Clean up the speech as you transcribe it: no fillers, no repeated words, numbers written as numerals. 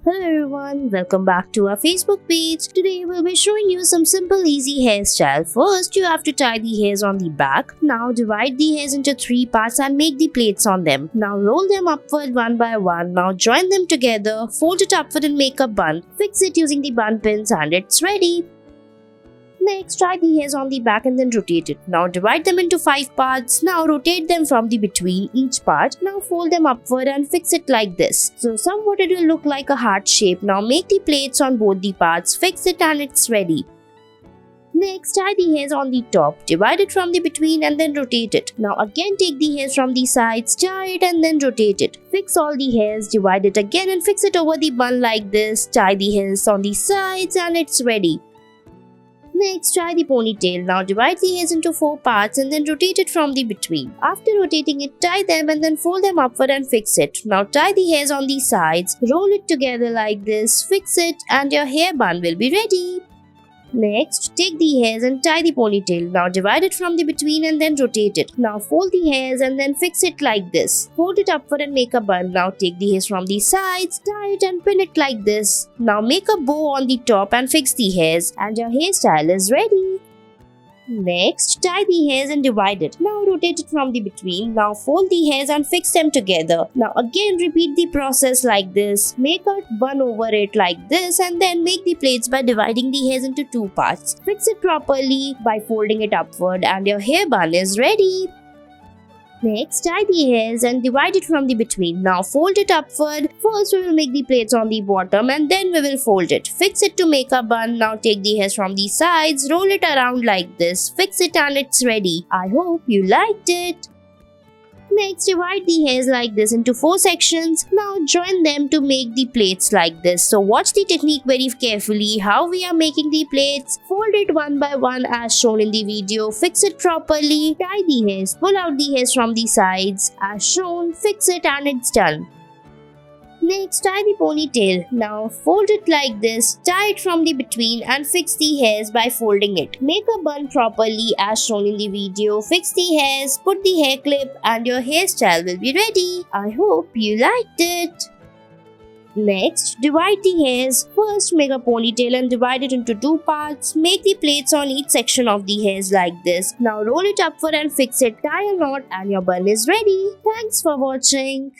Hello everyone, welcome back to our Facebook page. Today we'll be showing you some simple easy hairstyle. First, you have to tie the hairs on the back. Now divide the hairs into 3 parts and make the plaits on them. Now roll them upward one by one. Now join them together, fold it upward and make a bun. Fix it using the bun pins and it's ready. Next, tie the hairs on the back and then rotate it. Now divide them into 5 parts. Now rotate them from the between each part. Now fold them upward and fix it like this. So somewhat it will look like a heart shape. Now make the plaits on both the parts. Fix it and it's ready. Next, tie the hairs on the top, divide it from the between and then rotate it. Now again take the hairs from the sides, tie it and then rotate it. Fix all the hairs, divide it again and fix it over the bun like this. Tie the hairs on the sides and it's ready. Next, tie the ponytail. Now divide the hairs into 4 parts and then rotate it from the between. After rotating it, tie them and then fold them upward and fix it. Now tie the hairs on the sides, roll it together like this, fix it and your hair bun will be ready. Next, take the hairs and tie the ponytail. Now divide it from the between and then rotate it. Now fold the hairs and then fix it like this. Fold it upward and make a bun. Now take the hairs from the sides, tie it and pin it like this. Now make a bow on the top and fix the hairs and your hairstyle is ready. Next, tie the hairs and divide it. Now rotate it from the between. Now fold the hairs and fix them together. Now again repeat the process like this. Make a bun over it like this and then make the plaits by dividing the hairs into 2 parts. Fix it properly by folding it upward and your hair bun is ready. Next, tie the hairs and divide it from the between. Now fold it upward. First we will make the plaits on the bottom and then we will fold it. Fix it to make a bun. Now take the hairs from the sides, roll it around like this. Fix it and it's ready. I hope you liked it. Next, divide the hairs like this into 4 sections. Now join them to make the plaits like this. So watch the technique very carefully how we are making the plaits. Fold it one by one as shown in the video. Fix it properly. Tie the hairs. Pull out the hairs from the sides as shown. Fix it and it's done. Next, tie the ponytail. Now fold it like this, tie it from the between and fix the hairs by folding it. Make a bun properly as shown in the video. Fix the hairs, put the hair clip and your hairstyle will be ready. I hope you liked it. Next, divide the hairs. First, make a ponytail and divide it into 2 parts. Make the plaits on each section of the hairs like this. Now roll it upward and fix it. Tie a knot and your bun is ready. Thanks for watching.